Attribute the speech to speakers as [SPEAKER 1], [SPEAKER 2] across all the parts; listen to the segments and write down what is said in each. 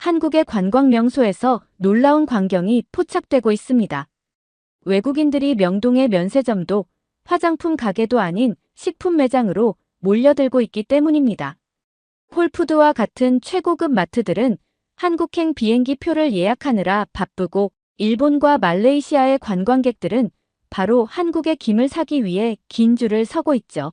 [SPEAKER 1] 한국의 관광 명소에서 놀라운 광경이 포착되고 있습니다. 외국인들이 명동의 면세점도 화장품 가게도 아닌 식품 매장으로 몰려들고 있기 때문입니다. 홀푸드와 같은 최고급 마트들은 한국행 비행기 표를 예약하느라 바쁘고 일본과 말레이시아의 관광객들은 바로 한국의 김을 사기 위해 긴 줄을 서고 있죠.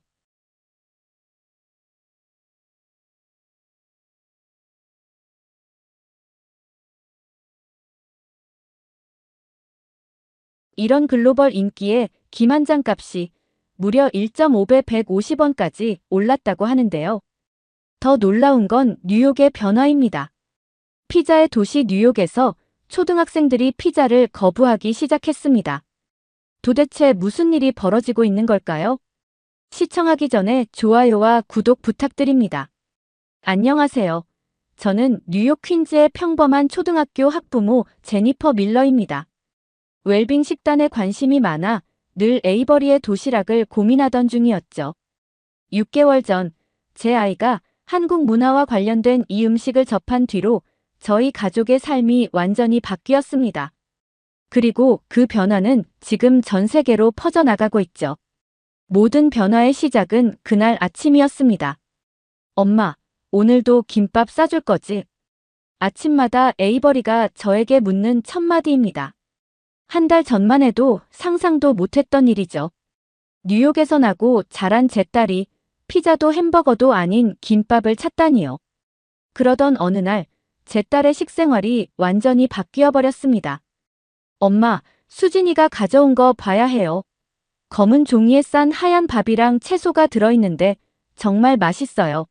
[SPEAKER 1] 이런 글로벌 인기에 김 한 장 값이 무려 1.5배 150원까지 올랐다고 하는데요. 더 놀라운 건 뉴욕의 변화입니다. 피자의 도시 뉴욕에서 초등학생들이 피자를 거부하기 시작했습니다. 도대체 무슨 일이 벌어지고 있는 걸까요? 시청하기 전에 좋아요와 구독 부탁드립니다. 안녕하세요. 저는 뉴욕 퀸즈의 평범한 초등학교 학부모 제니퍼 밀러입니다. 웰빙 식단에 관심이 많아 늘 에이버리의 도시락을 고민하던 중이었죠. 6개월 전 제 아이가 한국 문화와 관련된 이 음식을 접한 뒤로 저희 가족의 삶이 완전히 바뀌었습니다. 그리고 그 변화는 지금 전 세계로 퍼져나가고 있죠. 모든 변화의 시작은 그날 아침이었습니다. 엄마, 오늘도 김밥 싸줄 거지? 아침마다 에이버리가 저에게 묻는 첫 마디입니다. 한 달 전만 해도 상상도 못했던 일이죠. 뉴욕에서 나고 자란 제 딸이 피자도 햄버거도 아닌 김밥을 찾다니요. 그러던 어느 날 제 딸의 식생활이 완전히 바뀌어 버렸습니다. 엄마, 수진이가 가져온 거 봐야 해요. 검은 종이에 싼 하얀 밥이랑 채소가 들어있는데 정말 맛있어요.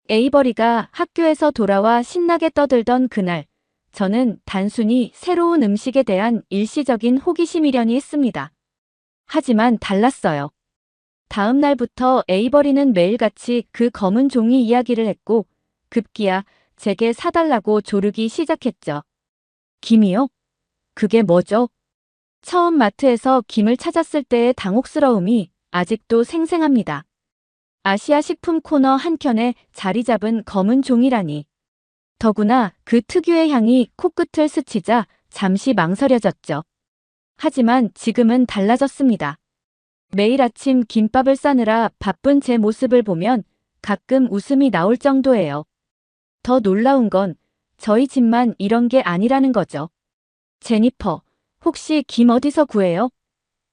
[SPEAKER 1] 에이버리가 학교에서 돌아와 신나게 떠들던 그날, 저는 단순히 새로운 음식에 대한 일시적인 호기심이려니 했습니다. 하지만 달랐어요. 다음 날부터 에이버리는 매일같이 그 검은 종이 이야기를 했고 급기야 제게 사달라고 조르기 시작했죠. 김이요? 그게 뭐죠? 처음 마트에서 김을 찾았을 때의 당혹스러움이 아직도 생생합니다. 아시아 식품 코너 한켠에 자리 잡은 검은 종이라니. 더구나 그 특유의 향이 코끝을 스치자 잠시 망설여졌죠. 하지만 지금은 달라졌습니다. 매일 아침 김밥을 싸느라 바쁜 제 모습을 보면 가끔 웃음이 나올 정도예요. 더 놀라운 건 저희 집만 이런 게 아니라는 거죠. 제니퍼, 혹시 김 어디서 구해요?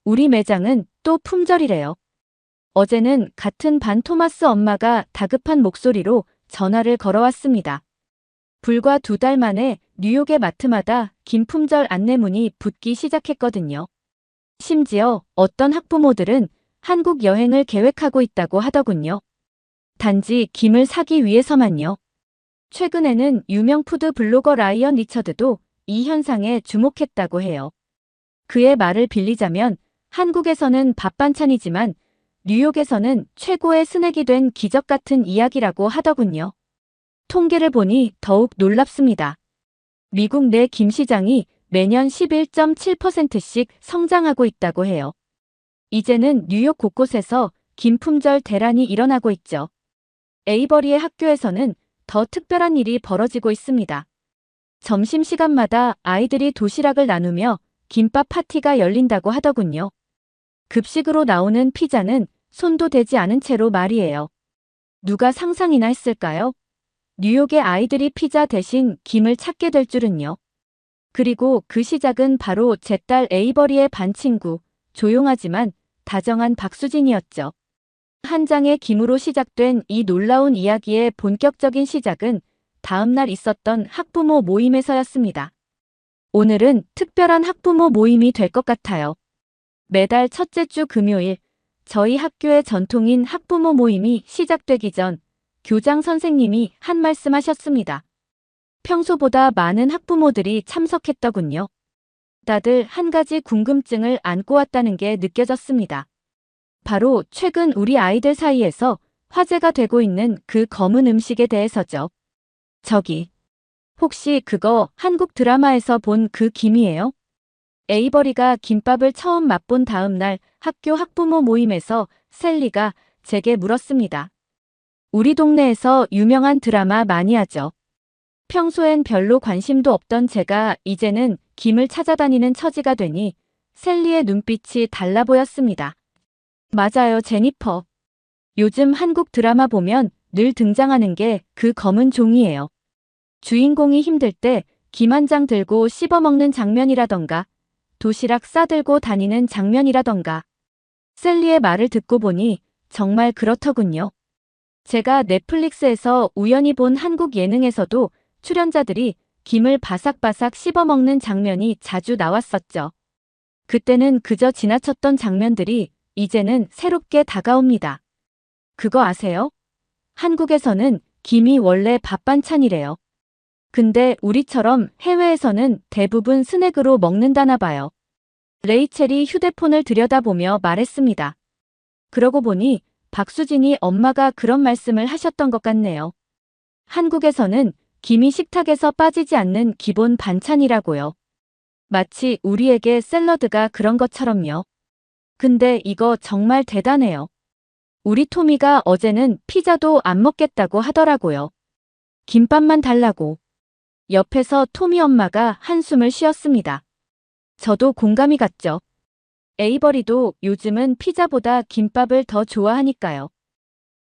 [SPEAKER 1] 우리 매장은 또 품절이래요. 어제는 같은 반 토마스 엄마가 다급한 목소리로 전화를 걸어왔습니다. 불과 2달 만에 뉴욕의 마트마다 김 품절 안내문이 붙기 시작했거든요. 심지어 어떤 학부모들은 한국 여행을 계획하고 있다고 하더군요. 단지 김을 사기 위해서만요. 최근에는 유명 푸드 블로거 라이언 리처드도 이 현상에 주목했다고 해요. 그의 말을 빌리자면 한국에서는 밥 반찬이지만 뉴욕에서는 최고의 스낵이 된 기적 같은 이야기라고 하더군요. 통계를 보니 더욱 놀랍습니다. 미국 내 김 시장이 매년 11.7%씩 성장하고 있다고 해요. 이제는 뉴욕 곳곳에서 김 품절 대란이 일어나고 있죠. 에이버리의 학교에서는 더 특별한 일이 벌어지고 있습니다. 점심시간마다 아이들이 도시락을 나누며 김밥 파티가 열린다고 하더군요. 급식으로 나오는 피자는 손도 대지 않은 채로 말이에요. 누가 상상이나 했을까요? 뉴욕의 아이들이 피자 대신 김을 찾게 될 줄은요. 그리고 그 시작은 바로 제 딸 에이버리의 반 친구, 조용하지만 다정한 박수진이었죠. 한 장의 김으로 시작된 이 놀라운 이야기의 본격적인 시작은 다음날 있었던 학부모 모임에서였습니다. 오늘은 특별한 학부모 모임이 될 것 같아요. 매달 첫째 주 금요일, 저희 학교의 전통인 학부모 모임이 시작되기 전 교장 선생님이 한 말씀 하셨습니다. 평소보다 많은 학부모들이 참석했더군요. 다들 한 가지 궁금증을 안고 왔다는 게 느껴졌습니다. 바로 최근 우리 아이들 사이에서 화제가 되고 있는 그 검은 음식에 대해서죠. 저기, 혹시 그거 한국 드라마에서 본 그 김이에요? 에이버리가 김밥을 처음 맛본 다음 날 학교 학부모 모임에서 셀리가 제게 물었습니다. 우리 동네에서 유명한 드라마 많이 하죠. 평소엔 별로 관심도 없던 제가 이제는 김을 찾아다니는 처지가 되니 셀리의 눈빛이 달라 보였습니다. 맞아요, 제니퍼. 요즘 한국 드라마 보면 늘 등장하는 게 그 검은 종이에요. 주인공이 힘들 때 김 한 장 들고 씹어먹는 장면이라던가 도시락 싸들고 다니는 장면이라던가. 셀리의 말을 듣고 보니 정말 그렇더군요. 제가 넷플릭스에서 우연히 본 한국 예능에서도 출연자들이 김을 바삭바삭 씹어먹는 장면이 자주 나왔었죠. 그때는 그저 지나쳤던 장면들이 이제는 새롭게 다가옵니다. 그거 아세요? 한국에서는 김이 원래 밥 반찬이래요. 근데 우리처럼 해외에서는 대부분 스낵으로 먹는다나 봐요. 레이첼이 휴대폰을 들여다보며 말했습니다. 그러고 보니 박수진이 엄마가 그런 말씀을 하셨던 것 같네요. 한국에서는 김이 식탁에서 빠지지 않는 기본 반찬이라고요. 마치 우리에게 샐러드가 그런 것처럼요. 근데 이거 정말 대단해요. 우리 토미가 어제는 피자도 안 먹겠다고 하더라고요. 김밥만 달라고. 옆에서 토미 엄마가 한숨을 쉬었습니다. 저도 공감이 갔죠. 에이버리도 요즘은 피자보다 김밥을 더 좋아하니까요.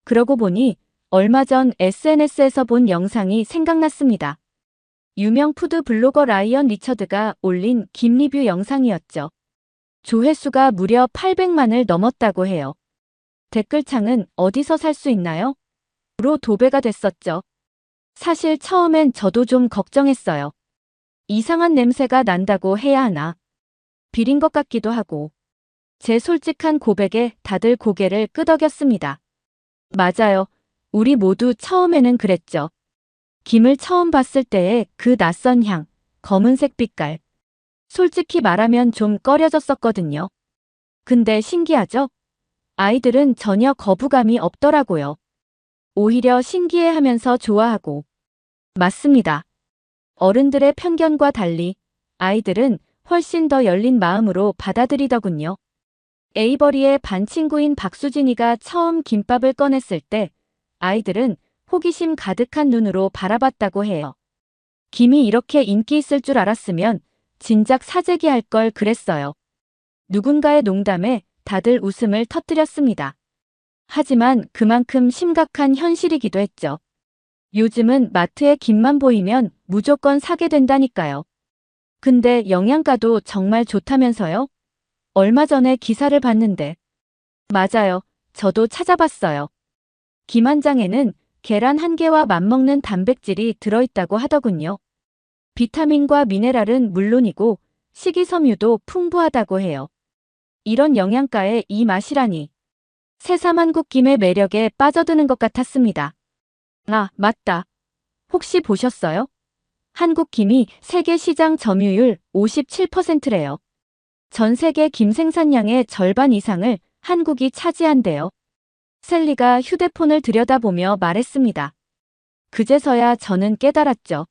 [SPEAKER 1] 그러고 보니 얼마 전 SNS에서 본 영상이 생각났습니다. 유명 푸드 블로거 라이언 리처드가 올린 김 리뷰 영상이었죠. 조회수가 무려 800만을 넘었다고 해요. 댓글창은 어디서 살 수 있나요? 로 도배가 됐었죠. 사실 처음엔 저도 좀 걱정했어요. 이상한 냄새가 난다고 해야 하나. 비린 것 같기도 하고. 제 솔직한 고백에 다들 고개를 끄덕였습니다. 맞아요. 우리 모두 처음에는 그랬죠. 김을 처음 봤을 때의 그 낯선 향, 검은색 빛깔. 솔직히 말하면 좀 꺼려졌었거든요. 근데 신기하죠? 아이들은 전혀 거부감이 없더라고요. 오히려 신기해하면서 좋아하고. 맞습니다. 어른들의 편견과 달리 아이들은 훨씬 더 열린 마음으로 받아들이더군요. 에이버리의 반 친구인 박수진이가 처음 김밥을 꺼냈을 때 아이들은 호기심 가득한 눈으로 바라봤다고 해요. 김이 이렇게 인기 있을 줄 알았으면 진작 사재기할 걸 그랬어요. 누군가의 농담에 다들 웃음을 터뜨렸습니다. 하지만 그만큼 심각한 현실이기도 했죠. 요즘은 마트에 김만 보이면 무조건 사게 된다니까요. 근데 영양가도 정말 좋다면서요? 얼마 전에 기사를 봤는데. 맞아요. 저도 찾아봤어요. 김 한 장에는 계란 한 개와 맞먹는 단백질이 들어있다고 하더군요. 비타민과 미네랄은 물론이고 식이섬유도 풍부하다고 해요. 이런 영양가에 이 맛이라니. 새삼 한국김의 매력에 빠져드는 것 같았습니다. 아, 맞다. 혹시 보셨어요? 한국김이 세계 시장 점유율 57%래요. 전 세계 김 생산량의 절반 이상을 한국이 차지한대요. 셀리가 휴대폰을 들여다보며 말했습니다. 그제서야 저는 깨달았죠.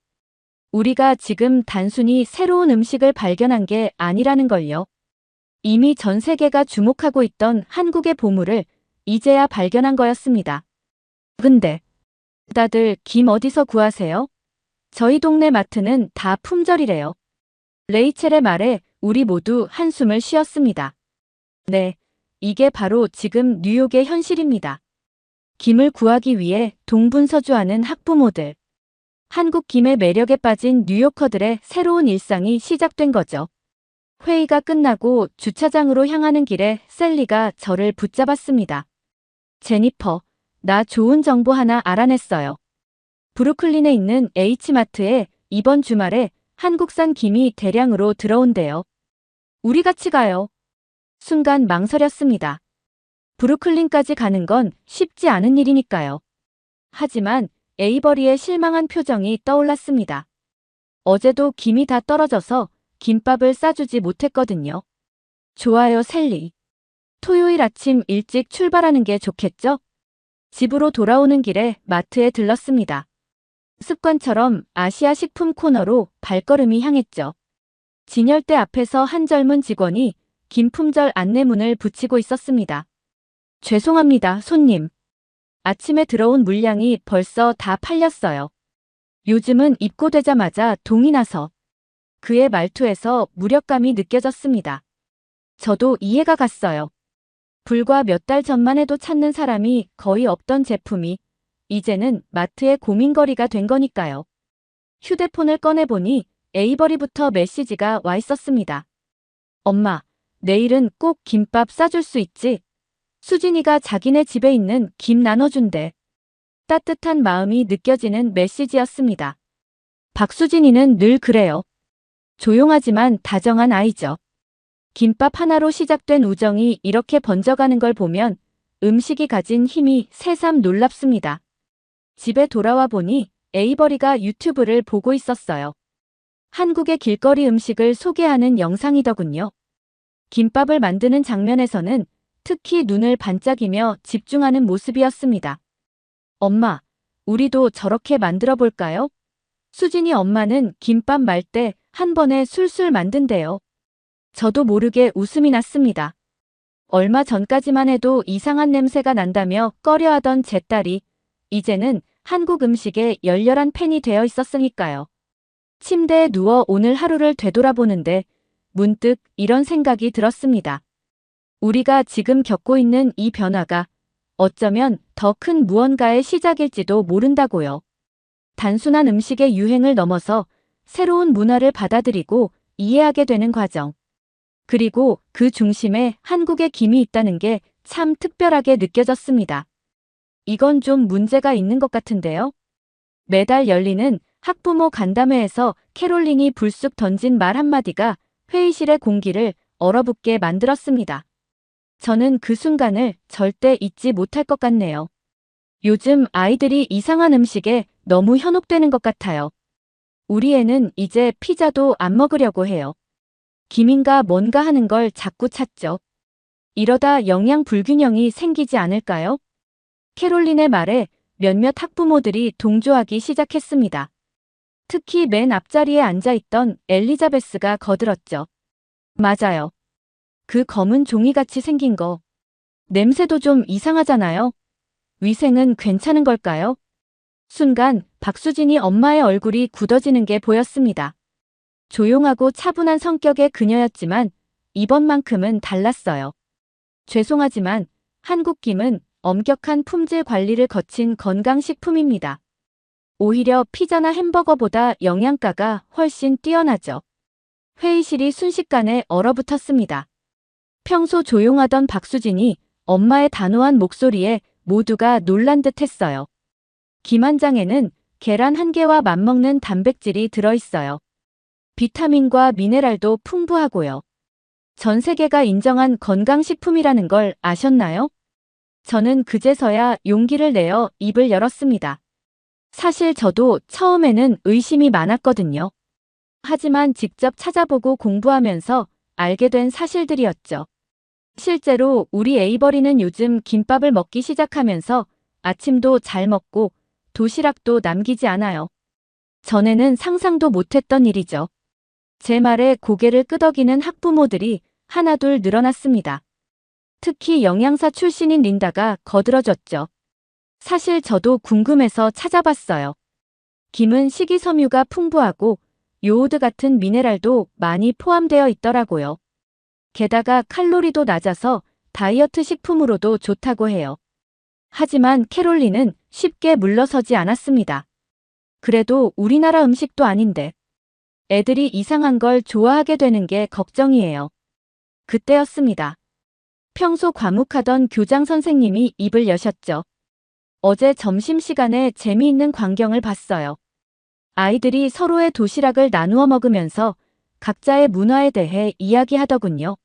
[SPEAKER 1] 우리가 지금 단순히 새로운 음식을 발견한 게 아니라는 걸요. 이미 전 세계가 주목하고 있던 한국의 보물을 이제야 발견한 거였습니다. 근데 다들 김 어디서 구하세요? 저희 동네 마트는 다 품절이래요. 레이첼의 말에 우리 모두 한숨을 쉬었습니다. 네, 이게 바로 지금 뉴욕의 현실입니다. 김을 구하기 위해 동분서주하는 학부모들. 한국 김의 매력에 빠진 뉴요커들의 새로운 일상이 시작된 거죠. 회의가 끝나고 주차장으로 향하는 길에 셀리가 저를 붙잡았습니다. 제니퍼, 나 좋은 정보 하나 알아냈어요. 브루클린에 있는 H마트에 이번 주말에 한국산 김이 대량으로 들어온대요. 우리 같이 가요. 순간 망설였습니다. 브루클린까지 가는 건 쉽지 않은 일이니까요. 하지만 에이버리의 실망한 표정이 떠올랐습니다. 어제도 김이 다 떨어져서 김밥을 싸주지 못했거든요. 좋아요, 셀리. 토요일 아침 일찍 출발하는 게 좋겠죠? 집으로 돌아오는 길에 마트에 들렀습니다. 습관처럼 아시아 식품 코너로 발걸음이 향했죠. 진열대 앞에서 한 젊은 직원이 김 품절 안내문을 붙이고 있었습니다. 죄송합니다, 손님. 아침에 들어온 물량이 벌써 다 팔렸어요. 요즘은 입고되자마자 동이 나서 그의 말투에서 무력감이 느껴졌습니다. 저도 이해가 갔어요. 불과 몇 달 전만 해도 찾는 사람이 거의 없던 제품이 이제는 마트의 고민거리가 된 거니까요. 휴대폰을 꺼내보니 에이버리부터 메시지가 와 있었습니다. 엄마, 내일은 꼭 김밥 싸줄 수 있지? 수진이가 자기네 집에 있는 김 나눠준대. 따뜻한 마음이 느껴지는 메시지였습니다. 박수진이는 늘 그래요. 조용하지만 다정한 아이죠. 김밥 하나로 시작된 우정이 이렇게 번져가는 걸 보면 음식이 가진 힘이 새삼 놀랍습니다. 집에 돌아와 보니 에이버리가 유튜브를 보고 있었어요. 한국의 길거리 음식을 소개하는 영상이더군요. 김밥을 만드는 장면에서는 특히 눈을 반짝이며 집중하는 모습이었습니다. 엄마, 우리도 저렇게 만들어 볼까요? 수진이 엄마는 김밥 말 때 한 번에 술술 만든대요. 저도 모르게 웃음이 났습니다. 얼마 전까지만 해도 이상한 냄새가 난다며 꺼려하던 제 딸이 이제는 한국 음식에 열렬한 팬이 되어 있었으니까요. 침대에 누워 오늘 하루를 되돌아보는데 문득 이런 생각이 들었습니다. 우리가 지금 겪고 있는 이 변화가 어쩌면 더 큰 무언가의 시작일지도 모른다고요. 단순한 음식의 유행을 넘어서 새로운 문화를 받아들이고 이해하게 되는 과정. 그리고 그 중심에 한국의 김이 있다는 게 참 특별하게 느껴졌습니다. 이건 좀 문제가 있는 것 같은데요. 매달 열리는 학부모 간담회에서 캐롤린이 불쑥 던진 말 한마디가 회의실의 공기를 얼어붙게 만들었습니다. 저는 그 순간을 절대 잊지 못할 것 같네요. 요즘 아이들이 이상한 음식에 너무 현혹되는 것 같아요. 우리 애는 이제 피자도 안 먹으려고 해요. 김인가 뭔가 하는 걸 자꾸 찾죠. 이러다 영양 불균형이 생기지 않을까요? 캐롤린의 말에 몇몇 학부모들이 동조하기 시작했습니다. 특히 맨 앞자리에 앉아있던 엘리자베스가 거들었죠. 맞아요. 그 검은 종이같이 생긴 거. 냄새도 좀 이상하잖아요. 위생은 괜찮은 걸까요? 순간 박수진이 엄마의 얼굴이 굳어지는 게 보였습니다. 조용하고 차분한 성격의 그녀였지만 이번만큼은 달랐어요. 죄송하지만 한국 김은 엄격한 품질 관리를 거친 건강식품입니다. 오히려 피자나 햄버거보다 영양가가 훨씬 뛰어나죠. 회의실이 순식간에 얼어붙었습니다. 평소 조용하던 박수진이 엄마의 단호한 목소리에 모두가 놀란 듯 했어요. 김한장에는 계란 한 개와 맞먹는 단백질이 들어있어요. 비타민과 미네랄도 풍부하고요. 전 세계가 인정한 건강식품이라는 걸 아셨나요? 저는 그제서야 용기를 내어 입을 열었습니다. 사실 저도 처음에는 의심이 많았거든요. 하지만 직접 찾아보고 공부하면서 알게 된 사실들이었죠. 실제로 우리 에이버리는 요즘 김밥을 먹기 시작하면서 아침도 잘 먹고 도시락도 남기지 않아요. 전에는 상상도 못했던 일이죠. 제 말에 고개를 끄덕이는 학부모들이 하나둘 늘어났습니다. 특히 영양사 출신인 린다가 거들어졌죠. 사실 저도 궁금해서 찾아봤어요. 김은 식이섬유가 풍부하고 요오드 같은 미네랄도 많이 포함되어 있더라고요. 게다가 칼로리도 낮아서 다이어트 식품으로도 좋다고 해요. 하지만 캐롤린은 쉽게 물러서지 않았습니다. 그래도 우리나라 음식도 아닌데 애들이 이상한 걸 좋아하게 되는 게 걱정이에요. 그때였습니다. 평소 과묵하던 교장 선생님이 입을 여셨죠. 어제 점심시간에 재미있는 광경을 봤어요. 아이들이 서로의 도시락을 나누어 먹으면서 각자의 문화에 대해 이야기하더군요.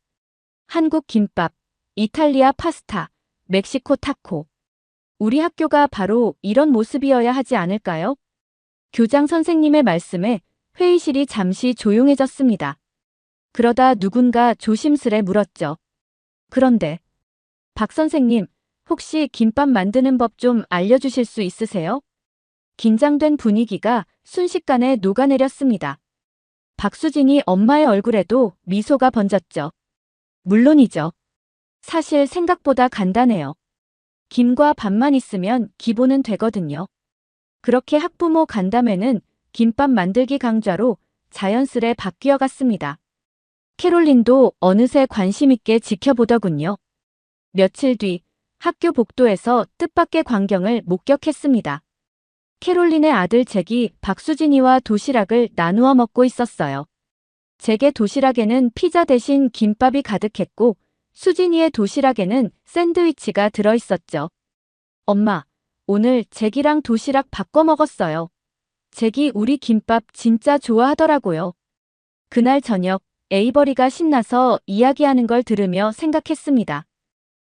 [SPEAKER 1] 한국 김밥, 이탈리아 파스타, 멕시코 타코. 우리 학교가 바로 이런 모습이어야 하지 않을까요? 교장 선생님의 말씀에 회의실이 잠시 조용해졌습니다. 그러다 누군가 조심스레 물었죠. 그런데 박 선생님, 혹시 김밥 만드는 법 좀 알려주실 수 있으세요? 긴장된 분위기가 순식간에 녹아내렸습니다. 박수진이 엄마의 얼굴에도 미소가 번졌죠. 물론이죠. 사실 생각보다 간단해요. 김과 밥만 있으면 기본은 되거든요. 그렇게 학부모 간담회는 김밥 만들기 강좌로 자연스레 바뀌어 갔습니다. 캐롤린도 어느새 관심 있게 지켜보더군요. 며칠 뒤 학교 복도에서 뜻밖의 광경을 목격했습니다. 캐롤린의 아들 잭이 박수진이와 도시락을 나누어 먹고 있었어요. 잭의 도시락에는 피자 대신 김밥이 가득했고 수진이의 도시락에는 샌드위치가 들어있었죠. 엄마, 오늘 잭이랑 도시락 바꿔 먹었어요. 잭이 우리 김밥 진짜 좋아하더라고요. 그날 저녁 에이버리가 신나서 이야기하는 걸 들으며 생각했습니다.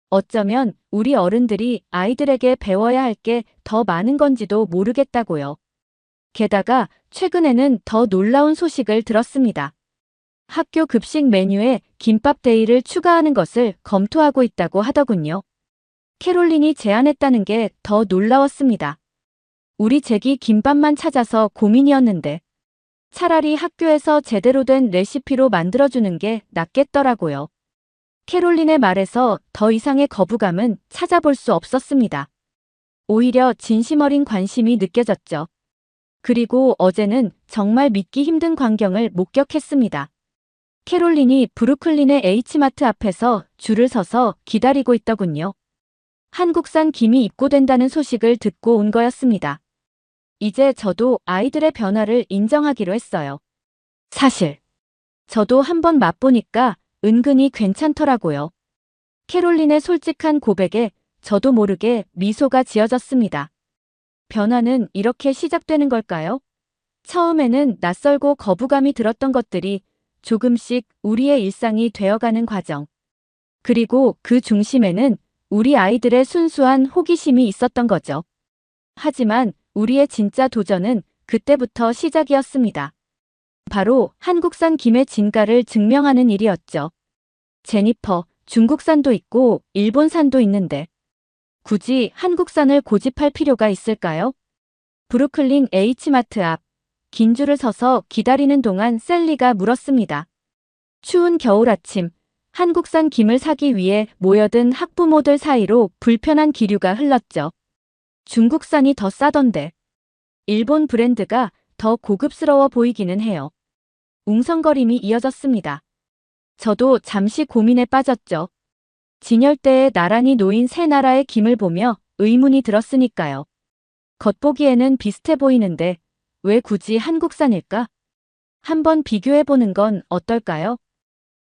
[SPEAKER 1] 어쩌면 우리 어른들이 아이들에게 배워야 할 게 더 많은 건지도 모르겠다고요. 게다가 최근에는 더 놀라운 소식을 들었습니다. 학교 급식 메뉴에 김밥 데이를 추가하는 것을 검토하고 있다고 하더군요. 캐롤린이 제안했다는 게 더 놀라웠습니다. 우리 잭이 김밥만 찾아서 고민이었는데 차라리 학교에서 제대로 된 레시피로 만들어주는 게 낫겠더라고요. 캐롤린의 말에서 더 이상의 거부감은 찾아볼 수 없었습니다. 오히려 진심 어린 관심이 느껴졌죠. 그리고 어제는 정말 믿기 힘든 광경을 목격했습니다. 캐롤린이 브루클린의 H마트 앞에서 줄을 서서 기다리고 있더군요. 한국산 김이 입고된다는 소식을 듣고 온 거였습니다. 이제 저도 아이들의 변화를 인정하기로 했어요. 사실 저도 한번 맛보니까 은근히 괜찮더라고요. 캐롤린의 솔직한 고백에 저도 모르게 미소가 지어졌습니다. 변화는 이렇게 시작되는 걸까요? 처음에는 낯설고 거부감이 들었던 것들이 조금씩 우리의 일상이 되어가는 과정. 그리고 그 중심에는 우리 아이들의 순수한 호기심이 있었던 거죠. 하지만 우리의 진짜 도전은 그때부터 시작이었습니다. 바로 한국산 김의 진가를 증명하는 일이었죠. 제니퍼, 중국산도 있고 일본산도 있는데 굳이 한국산을 고집할 필요가 있을까요? 브루클린 H마트 앞 긴 줄을 서서 기다리는 동안 셀리가 물었습니다. 추운 겨울 아침, 한국산 김을 사기 위해 모여든 학부모들 사이로 불편한 기류가 흘렀죠. 중국산이 더 싸던데 일본 브랜드가 더 고급스러워 보이기는 해요. 웅성거림이 이어졌습니다. 저도 잠시 고민에 빠졌죠. 진열대에 나란히 놓인 세 나라의 김을 보며 의문이 들었으니까요. 겉보기에는 비슷해 보이는데 왜 굳이 한국산일까? 한번 비교해보는 건 어떨까요?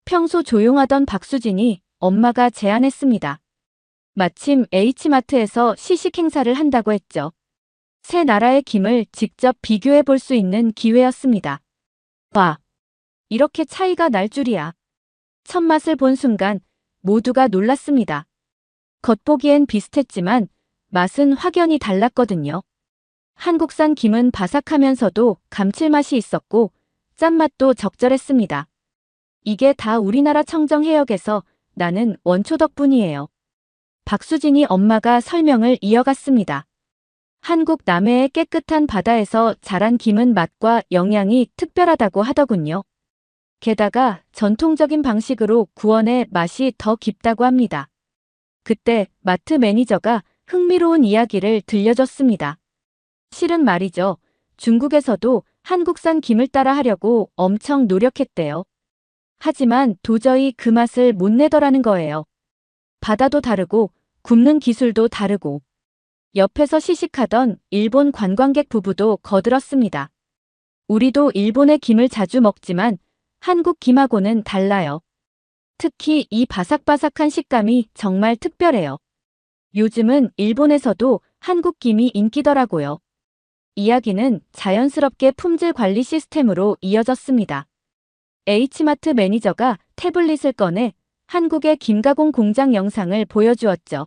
[SPEAKER 1] 평소 조용하던 박수진이 엄마가 제안했습니다. 마침 H마트에서 시식 행사를 한다고 했죠. 세 나라의 김을 직접 비교해 볼 수 있는 기회였습니다. 와, 이렇게 차이가 날 줄이야. 첫 맛을 본 순간 모두가 놀랐습니다. 겉보기엔 비슷했지만 맛은 확연히 달랐거든요. 한국산 김은 바삭하면서도 감칠맛이 있었고 짠맛도 적절했습니다. 이게 다 우리나라 청정 해역에서 나는 원초 덕분이에요. 박수진이 엄마가 설명을 이어갔습니다. 한국 남해의 깨끗한 바다에서 자란 김은 맛과 영양이 특별하다고 하더군요. 게다가 전통적인 방식으로 구워내 맛이 더 깊다고 합니다. 그때 마트 매니저가 흥미로운 이야기를 들려줬습니다. 실은 말이죠. 중국에서도 한국산 김을 따라 하려고 엄청 노력했대요. 하지만 도저히 그 맛을 못 내더라는 거예요. 바다도 다르고 굽는 기술도 다르고 옆에서 시식하던 일본 관광객 부부도 거들었습니다. 우리도 일본의 김을 자주 먹지만 한국 김하고는 달라요. 특히 이 바삭바삭한 식감이 정말 특별해요. 요즘은 일본에서도 한국 김이 인기더라고요. 이야기는 자연스럽게 품질 관리 시스템으로 이어졌습니다. H마트 매니저가 태블릿을 꺼내 한국의 김가공 공장 영상을 보여주었죠.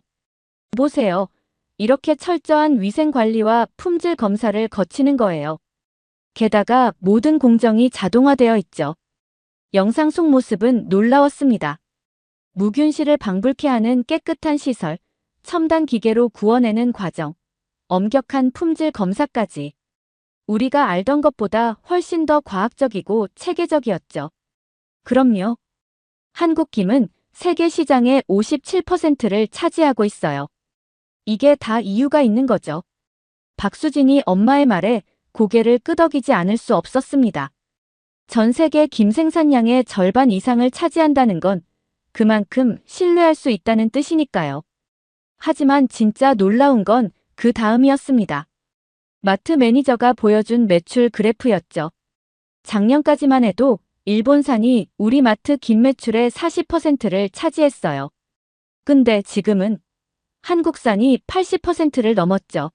[SPEAKER 1] 보세요. 이렇게 철저한 위생 관리와 품질 검사를 거치는 거예요. 게다가 모든 공정이 자동화되어 있죠. 영상 속 모습은 놀라웠습니다. 무균실을 방불케 하는 깨끗한 시설, 첨단 기계로 구워내는 과정, 엄격한 품질 검사까지. 우리가 알던 것보다 훨씬 더 과학적이고 체계적이었죠. 그럼요. 한국 김은 세계 시장의 57%를 차지하고 있어요. 이게 다 이유가 있는 거죠. 박수진이 엄마의 말에 고개를 끄덕이지 않을 수 없었습니다. 전 세계 김 생산량의 절반 이상을 차지한다는 건 그만큼 신뢰할 수 있다는 뜻이니까요. 하지만 진짜 놀라운 건 그 다음이었습니다. 마트 매니저가 보여준 매출 그래프였죠. 작년까지만 해도 일본산이 우리 마트 김 매출의 40%를 차지했어요. 근데 지금은 한국산이 80%를 넘었죠.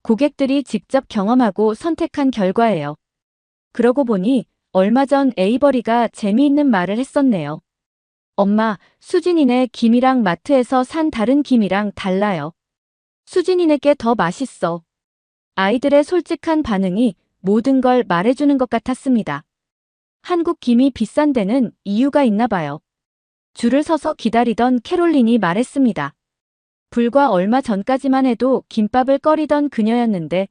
[SPEAKER 1] 고객들이 직접 경험하고 선택한 결과예요. 그러고 보니 얼마 전 에이버리가 재미있는 말을 했었네요. 엄마, 수진이네 김이랑 마트에서 산 다른 김이랑 달라요. 수진이네께 더 맛있어. 아이들의 솔직한 반응이 모든 걸 말해주는 것 같았습니다. 한국 김이 비싼 데는 이유가 있나 봐요. 줄을 서서 기다리던 캐롤린이 말했습니다. 불과 얼마 전까지만 해도 김밥을 꺼리던 그녀였는데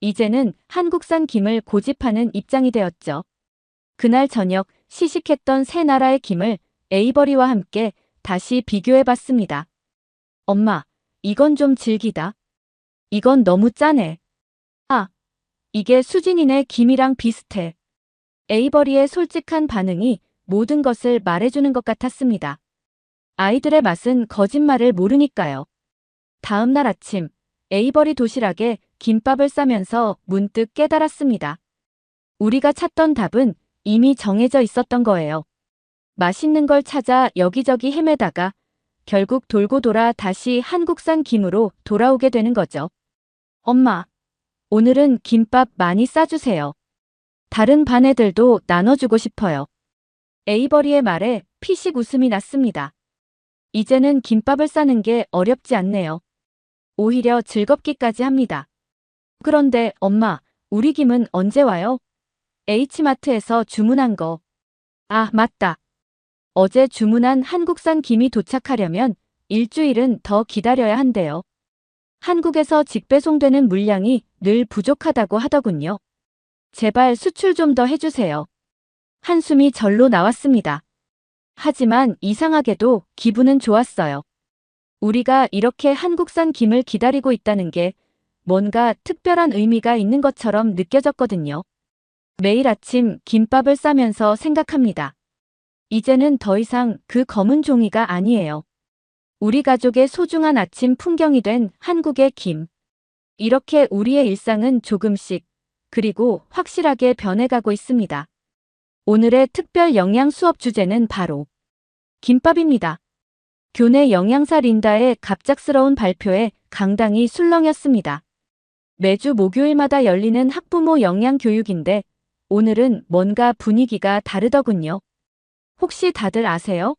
[SPEAKER 1] 이제는 한국산 김을 고집하는 입장이 되었죠. 그날 저녁 시식했던 세 나라의 김을 에이버리와 함께 다시 비교해봤습니다. 엄마, 이건 좀 질기다. 이건 너무 짜네. 아, 이게 수진이네 김이랑 비슷해. 에이버리의 솔직한 반응이 모든 것을 말해주는 것 같았습니다. 아이들의 맛은 거짓말을 모르니까요. 다음 날 아침, 에이버리 도시락에 김밥을 싸면서 문득 깨달았습니다. 우리가 찾던 답은 이미 정해져 있었던 거예요. 맛있는 걸 찾아 여기저기 헤매다가 결국 돌고 돌아 다시 한국산 김으로 돌아오게 되는 거죠. 엄마, 오늘은 김밥 많이 싸주세요. 다른 반 애들도 나눠주고 싶어요. 에이버리의 말에 피식 웃음이 났습니다. 이제는 김밥을 싸는 게 어렵지 않네요. 오히려 즐겁기까지 합니다. 그런데 엄마, 우리 김은 언제 와요? H마트에서 주문한 거. 아, 맞다. 어제 주문한 한국산 김이 도착하려면 일주일은 더 기다려야 한대요. 한국에서 직배송되는 물량이 늘 부족하다고 하더군요. 제발 수출 좀 더 해주세요. 한숨이 절로 나왔습니다. 하지만 이상하게도 기분은 좋았어요. 우리가 이렇게 한국산 김을 기다리고 있다는 게 뭔가 특별한 의미가 있는 것처럼 느껴졌거든요. 매일 아침 김밥을 싸면서 생각합니다. 이제는 더 이상 그 검은 종이가 아니에요. 우리 가족의 소중한 아침 풍경이 된 한국의 김. 이렇게 우리의 일상은 조금씩 그리고 확실하게 변해가고 있습니다. 오늘의 특별 영양 수업 주제는 바로 김밥입니다. 교내 영양사 린다의 갑작스러운 발표에 강당이 술렁였습니다. 매주 목요일마다 열리는 학부모 영양 교육인데 오늘은 뭔가 분위기가 다르더군요. 혹시 다들 아세요?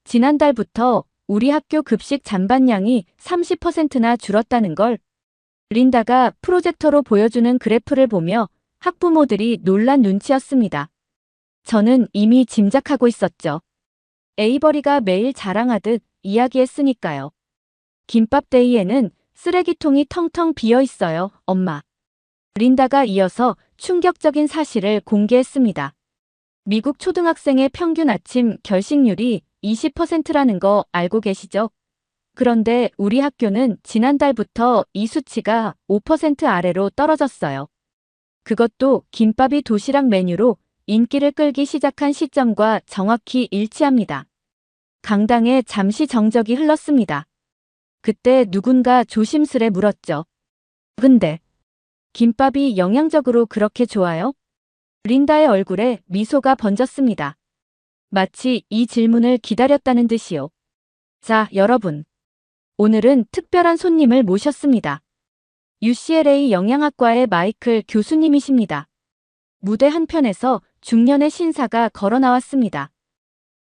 [SPEAKER 1] 지난달부터 우리 학교 급식 잔반량이 30%나 줄었다는 걸 린다가 프로젝터로 보여주는 그래프를 보며 학부모들이 놀란 눈치였습니다. 저는 이미 짐작하고 있었죠. 에이버리가 매일 자랑하듯 이야기했으니까요. 김밥데이에는 쓰레기통이 텅텅 비어 있어요, 엄마. 린다가 이어서 충격적인 사실을 공개했습니다. 미국 초등학생의 평균 아침 결식률이 20%라는 거 알고 계시죠? 그런데 우리 학교는 지난달부터 이 수치가 5% 아래로 떨어졌어요. 그것도 김밥이 도시락 메뉴로 인기를 끌기 시작한 시점과 정확히 일치합니다. 강당에 잠시 정적이 흘렀습니다. 그때 누군가 조심스레 물었죠. 근데 김밥이 영양적으로 그렇게 좋아요? 린다의 얼굴에 미소가 번졌습니다. 마치 이 질문을 기다렸다는 듯이요. 자, 여러분. 오늘은 특별한 손님을 모셨습니다. UCLA 영양학과의 마이클 교수님이십니다. 무대 한편에서 중년의 신사가 걸어 나왔습니다.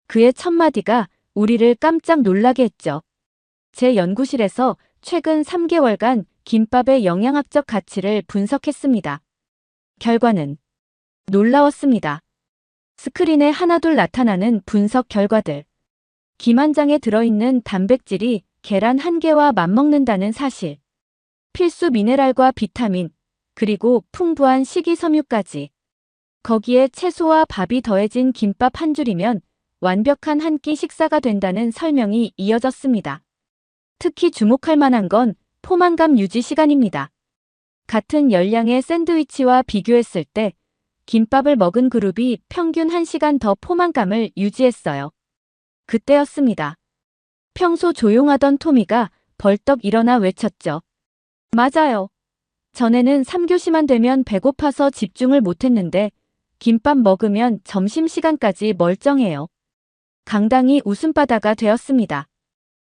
[SPEAKER 1] 그의 첫마디가 우리를 깜짝 놀라게 했죠. 제 연구실에서 최근 3개월간 김밥의 영양학적 가치를 분석했습니다. 결과는 놀라웠습니다. 스크린에 하나둘 나타나는 분석 결과들. 김 한 장에 들어있는 단백질이 계란 한 개와 맞먹는다는 사실. 필수 미네랄과 비타민, 그리고 풍부한 식이섬유까지. 거기에 채소와 밥이 더해진 김밥 한 줄이면 완벽한 한 끼 식사가 된다는 설명이 이어졌습니다. 특히 주목할 만한 건 포만감 유지 시간입니다. 같은 열량의 샌드위치와 비교했을 때 김밥을 먹은 그룹이 평균 1시간 더 포만감을 유지했어요. 그때였습니다. 평소 조용하던 토미가 벌떡 일어나 외쳤죠. 맞아요. 전에는 3교시만 되면 배고파서 집중을 못했는데 김밥 먹으면 점심시간까지 멀쩡해요. 강당이 웃음바다가 되었습니다.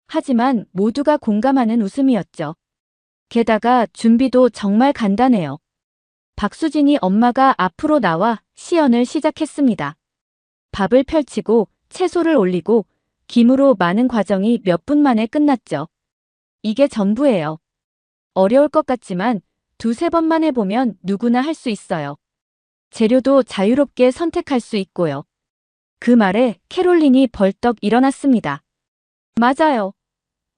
[SPEAKER 1] 하지만 모두가 공감하는 웃음이었죠. 게다가 준비도 정말 간단해요. 박수진이 엄마가 앞으로 나와 시연을 시작했습니다. 밥을 펼치고 채소를 올리고 김으로 마는 과정이 몇 분 만에 끝났죠. 이게 전부예요. 어려울 것 같지만 두세 번만 해보면 누구나 할 수 있어요. 재료도 자유롭게 선택할 수 있고요. 그 말에 캐롤린이 벌떡 일어났습니다. 맞아요.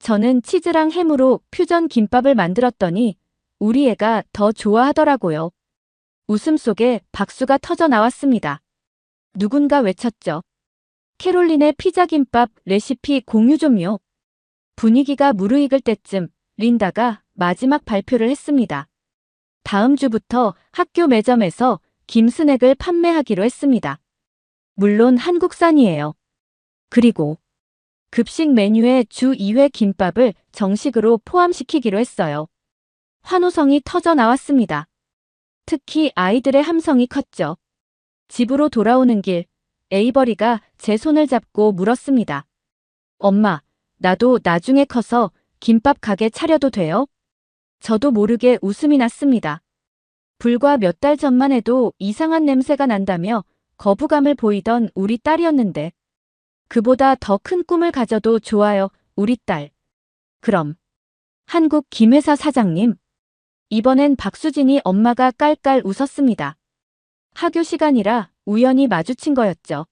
[SPEAKER 1] 저는 치즈랑 햄으로 퓨전 김밥을 만들었더니 우리 애가 더 좋아하더라고요. 웃음 속에 박수가 터져 나왔습니다. 누군가 외쳤죠. 캐롤린의 피자김밥 레시피 공유 좀요. 분위기가 무르익을 때쯤 린다가 마지막 발표를 했습니다. 다음 주부터 학교 매점에서 김 스낵을 판매하기로 했습니다. 물론 한국산이에요. 그리고 급식 메뉴에 주 2회 김밥을 정식으로 포함시키기로 했어요. 환호성이 터져 나왔습니다. 특히 아이들의 함성이 컸죠. 집으로 돌아오는 길, 에이버리가 제 손을 잡고 물었습니다. 엄마, 나도 나중에 커서 김밥 가게 차려도 돼요? 저도 모르게 웃음이 났습니다. 불과 몇 달 전만 해도 이상한 냄새가 난다며 거부감을 보이던 우리 딸이었는데 그보다 더 큰 꿈을 가져도 좋아요, 우리 딸. 그럼 한국 김회사 사장님. 이번엔 박수진이 엄마가 깔깔 웃었습니다. 학교 시간이라 우연히 마주친 거였죠.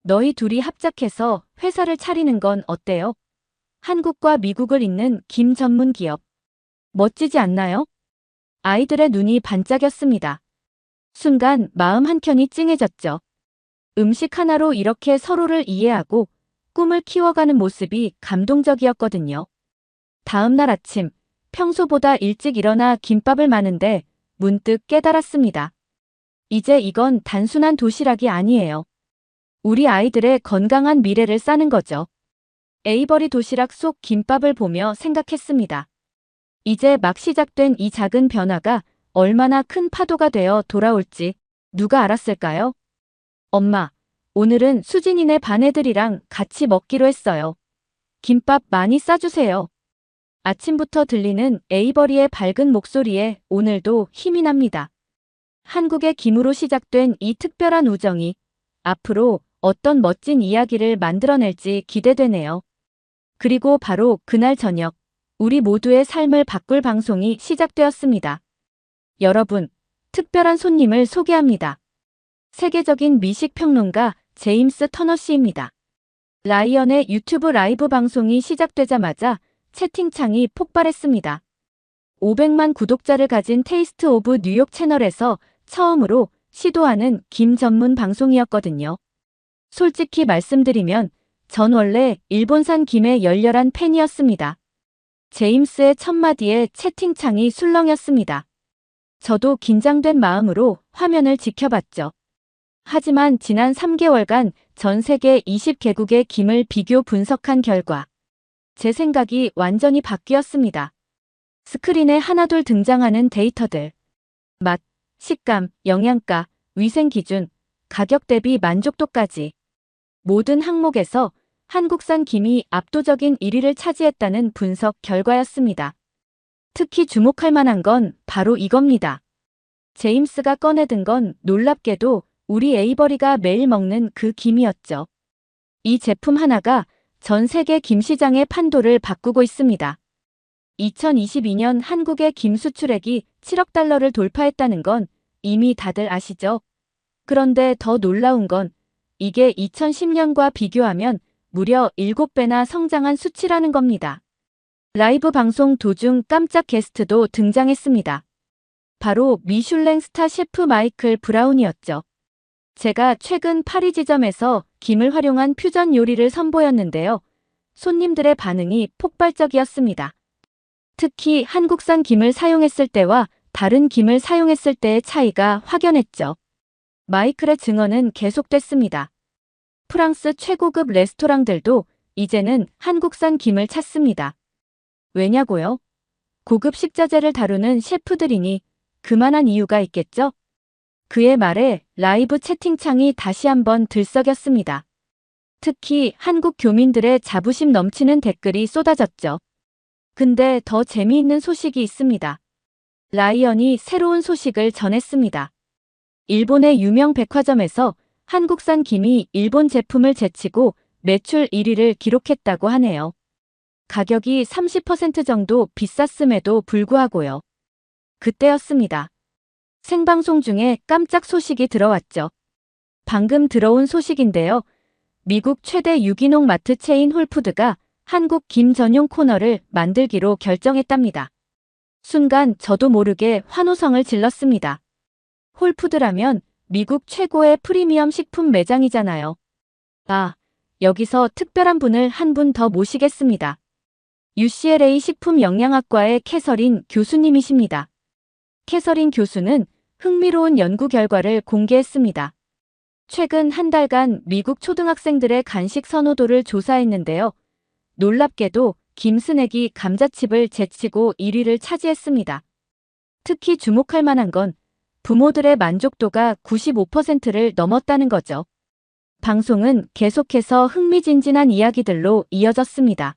[SPEAKER 1] 너희 둘이 합작해서 회사를 차리는 건 어때요? 한국과 미국을 잇는 김 전문 기업. 멋지지 않나요? 아이들의 눈이 반짝였습니다. 순간 마음 한켠이 찡해졌죠. 음식 하나로 이렇게 서로를 이해하고 꿈을 키워가는 모습이 감동적이었거든요. 다음 날 아침, 평소보다 일찍 일어나 김밥을 마는데 문득 깨달았습니다. 이제 이건 단순한 도시락이 아니에요. 우리 아이들의 건강한 미래를 싸는 거죠. 에이버리 도시락 속 김밥을 보며 생각했습니다. 이제 막 시작된 이 작은 변화가 얼마나 큰 파도가 되어 돌아올지 누가 알았을까요? 엄마, 오늘은 수진이네 반 애들이랑 같이 먹기로 했어요. 김밥 많이 싸주세요. 아침부터 들리는 에이버리의 밝은 목소리에 오늘도 힘이 납니다. 한국의 김으로 시작된 이 특별한 우정이 앞으로 어떤 멋진 이야기를 만들어낼지 기대되네요. 그리고 바로 그날 저녁, 우리 모두의 삶을 바꿀 방송이 시작되었습니다. 여러분, 특별한 손님을 소개합니다. 세계적인 미식 평론가 제임스 터너 씨입니다. 라이언의 유튜브 라이브 방송이 시작되자마자 채팅창이 폭발했습니다. 500만 구독자를 가진 테이스트 오브 뉴욕 채널에서 처음으로 시도하는 김 전문 방송이었거든요. 솔직히 말씀드리면 전 원래 일본산 김의 열렬한 팬이었습니다. 제임스의 첫마디에 채팅창이 술렁였습니다. 저도 긴장된 마음으로 화면을 지켜봤죠. 하지만 지난 3개월간 전 세계 20개국의 김을 비교 분석한 결과 제 생각이 완전히 바뀌었습니다. 스크린에 하나둘 등장하는 데이터들. 맛, 식감, 영양가, 위생 기준, 가격 대비 만족도까지. 모든 항목에서 한국산 김이 압도적인 1위를 차지했다는 분석 결과였습니다. 특히 주목할 만한 건 바로 이겁니다. 제임스가 꺼내든 건 놀랍게도 우리 에이버리가 매일 먹는 그 김이었죠. 이 제품 하나가 전 세계 김 시장의 판도를 바꾸고 있습니다. 2022년 한국의 김 수출액이 7억 달러를 돌파했다는 건 이미 다들 아시죠? 그런데 더 놀라운 건 이게 2010년과 비교하면 무려 7배나 성장한 수치라는 겁니다. 라이브 방송 도중 깜짝 게스트도 등장했습니다. 바로 미슐랭 스타 셰프 마이클 브라운이었죠. 제가 최근 파리 지점에서 김을 활용한 퓨전 요리를 선보였는데요. 손님들의 반응이 폭발적이었습니다. 특히 한국산 김을 사용했을 때와 다른 김을 사용했을 때의 차이가 확연했죠. 마이클의 증언은 계속됐습니다. 프랑스 최고급 레스토랑들도 이제는 한국산 김을 찾습니다. 왜냐고요? 고급 식자재를 다루는 셰프들이니 그만한 이유가 있겠죠? 그의 말에 라이브 채팅창이 다시 한번 들썩였습니다. 특히 한국 교민들의 자부심 넘치는 댓글이 쏟아졌죠. 근데 더 재미있는 소식이 있습니다. 라이언이 새로운 소식을 전했습니다. 일본의 유명 백화점에서 한국산 김이 일본 제품을 제치고 매출 1위를 기록했다고 하네요. 가격이 30% 정도 비쌌음에도 불구하고요. 그때였습니다. 생방송 중에 깜짝 소식이 들어왔죠. 방금 들어온 소식인데요. 미국 최대 유기농 마트 체인 홀푸드가 한국 김 전용 코너를 만들기로 결정했답니다. 순간 저도 모르게 환호성을 질렀습니다. 홀푸드라면 미국 최고의 프리미엄 식품 매장이잖아요. 아, 여기서 특별한 분을 한 분 더 모시겠습니다. UCLA 식품영양학과의 캐서린 교수님이십니다. 캐서린 교수는 흥미로운 연구 결과를 공개했습니다. 최근 한 달간 미국 초등학생들의 간식 선호도를 조사했는데요. 놀랍게도 김 스낵이 감자칩을 제치고 1위를 차지했습니다. 특히 주목할 만한 건 부모들의 만족도가 95%를 넘었다는 거죠. 방송은 계속해서 흥미진진한 이야기들로 이어졌습니다.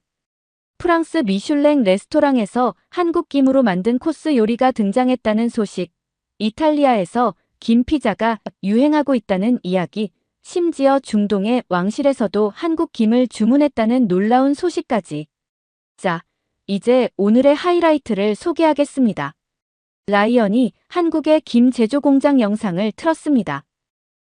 [SPEAKER 1] 프랑스 미슐랭 레스토랑에서 한국 김으로 만든 코스 요리가 등장했다는 소식, 이탈리아에서 김 피자가 유행하고 있다는 이야기, 심지어 중동의 왕실에서도 한국 김을 주문했다는 놀라운 소식까지. 자, 이제 오늘의 하이라이트를 소개하겠습니다. 라이언이 한국의 김 제조 공장 영상을 틀었습니다.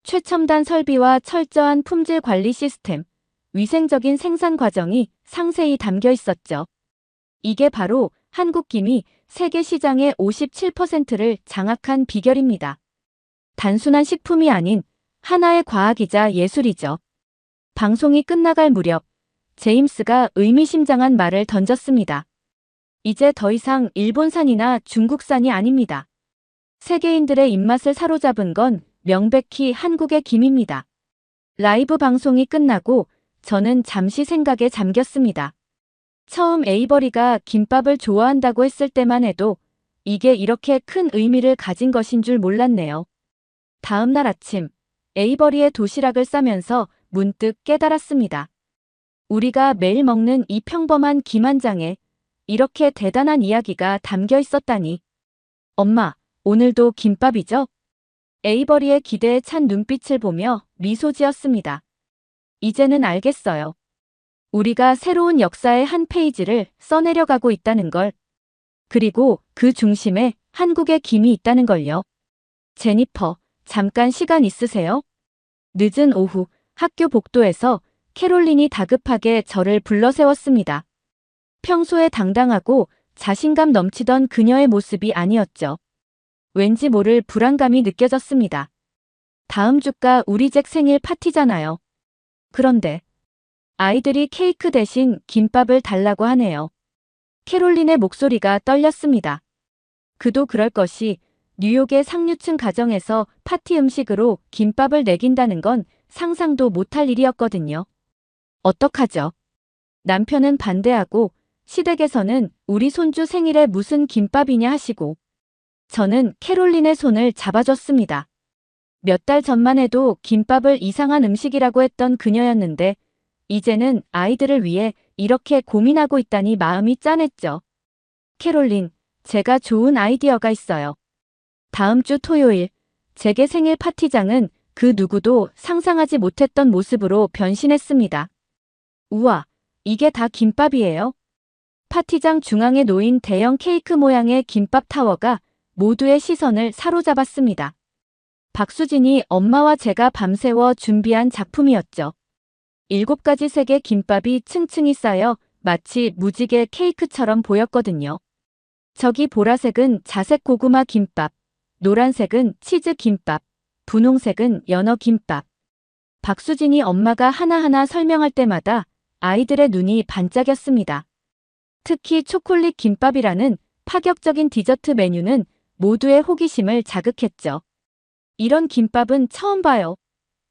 [SPEAKER 1] 최첨단 설비와 철저한 품질 관리 시스템, 위생적인 생산 과정이 상세히 담겨 있었죠. 이게 바로 한국 김이 세계 시장의 57%를 장악한 비결입니다. 단순한 식품이 아닌 하나의 과학이자 예술이죠. 방송이 끝나갈 무렵 제임스가 의미심장한 말을 던졌습니다. 이제 더 이상 일본산이나 중국산이 아닙니다. 세계인들의 입맛을 사로잡은 건 명백히 한국의 김입니다. 라이브 방송이 끝나고 저는 잠시 생각에 잠겼습니다. 처음 에이버리가 김밥을 좋아한다고 했을 때만 해도 이게 이렇게 큰 의미를 가진 것인 줄 몰랐네요. 다음 날 아침, 에이버리의 도시락을 싸면서 문득 깨달았습니다. 우리가 매일 먹는 이 평범한 김 한 장에 이렇게 대단한 이야기가 담겨 있었다니. 엄마, 오늘도 김밥이죠? 에이버리의 기대에 찬 눈빛을 보며 미소 지었습니다. 이제는 알겠어요. 우리가 새로운 역사의 한 페이지를 써내려가고 있다는 걸. 그리고 그 중심에 한국의 김이 있다는 걸요. 제니퍼, 잠깐 시간 있으세요? 늦은 오후 학교 복도에서 캐롤린이 다급하게 저를 불러세웠습니다. 평소에 당당하고 자신감 넘치던 그녀의 모습이 아니었죠. 왠지 모를 불안감이 느껴졌습니다. 다음 주가 우리 잭 생일 파티잖아요. 그런데 아이들이 케이크 대신 김밥을 달라고 하네요. 캐롤린의 목소리가 떨렸습니다. 그도 그럴 것이 뉴욕의 상류층 가정에서 파티 음식으로 김밥을 내긴다는 건 상상도 못할 일이었거든요. 어떡하죠? 남편은 반대하고 시댁에서는 우리 손주 생일에 무슨 김밥이냐 하시고 저는 캐롤린의 손을 잡아줬습니다. 몇 달 전만 해도 김밥을 이상한 음식이라고 했던 그녀였는데 이제는 아이들을 위해 이렇게 고민하고 있다니 마음이 짠했죠. 캐롤린, 제가 좋은 아이디어가 있어요. 다음 주 토요일, 제게 생일 파티장은 그 누구도 상상하지 못했던 모습으로 변신했습니다. 우와, 이게 다 김밥이에요? 파티장 중앙에 놓인 대형 케이크 모양의 김밥 타워가 모두의 시선을 사로잡았습니다. 박수진이 엄마와 제가 밤새워 준비한 작품이었죠. 7가지 색의 김밥이 층층이 쌓여 마치 무지개 케이크처럼 보였거든요. 저기 보라색은 자색 고구마 김밥, 노란색은 치즈 김밥, 분홍색은 연어 김밥. 박수진이 엄마가 하나하나 설명할 때마다 아이들의 눈이 반짝였습니다. 특히 초콜릿 김밥이라는 파격적인 디저트 메뉴는 모두의 호기심을 자극했죠. 이런 김밥은 처음 봐요.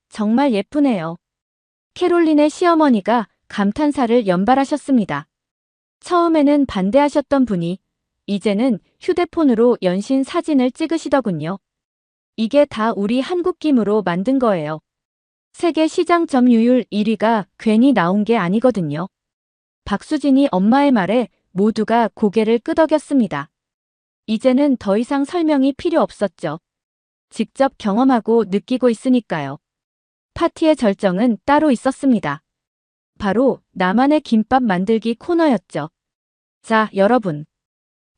[SPEAKER 1] 정말 예쁘네요. 캐롤린의 시어머니가 감탄사를 연발하셨습니다. 처음에는 반대하셨던 분이 이제는 휴대폰으로 연신 사진을 찍으시더군요. 이게 다 우리 한국김으로 만든 거예요. 세계 시장 점유율 1위가 괜히 나온 게 아니거든요. 박수진이 엄마의 말에 모두가 고개를 끄덕였습니다. 이제는 더 이상 설명이 필요 없었죠. 직접 경험하고 느끼고 있으니까요. 파티의 절정은 따로 있었습니다. 바로 나만의 김밥 만들기 코너였죠. 자, 여러분.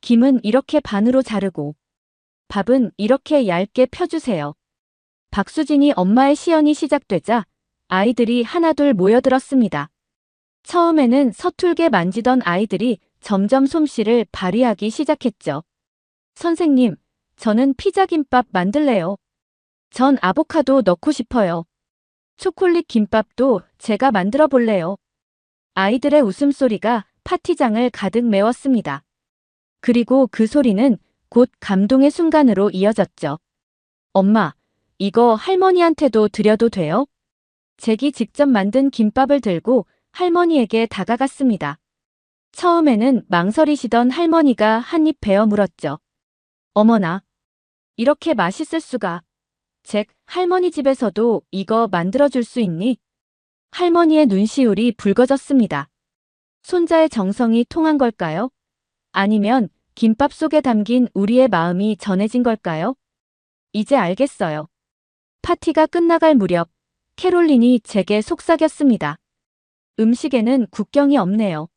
[SPEAKER 1] 김은 이렇게 반으로 자르고 밥은 이렇게 얇게 펴주세요. 박수진이 엄마의 시연이 시작되자 아이들이 하나둘 모여들었습니다. 처음에는 서툴게 만지던 아이들이 점점 솜씨를 발휘하기 시작했죠. 선생님, 저는 피자김밥 만들래요. 전 아보카도 넣고 싶어요. 초콜릿 김밥도 제가 만들어 볼래요. 아이들의 웃음소리가 파티장을 가득 메웠습니다. 그리고 그 소리는 곧 감동의 순간으로 이어졌죠. 엄마, 이거 할머니한테도 드려도 돼요? 잭이 직접 만든 김밥을 들고 할머니에게 다가갔습니다. 처음에는 망설이시던 할머니가 한 입 베어 물었죠. 어머나, 이렇게 맛있을 수가. 잭, 할머니 집에서도 이거 만들어줄 수 있니? 할머니의 눈시울이 붉어졌습니다. 손자의 정성이 통한 걸까요? 아니면 김밥 속에 담긴 우리의 마음이 전해진 걸까요? 이제 알겠어요. 파티가 끝나갈 무렵 캐롤린이 잭에 속삭였습니다. 음식에는 국경이 없네요.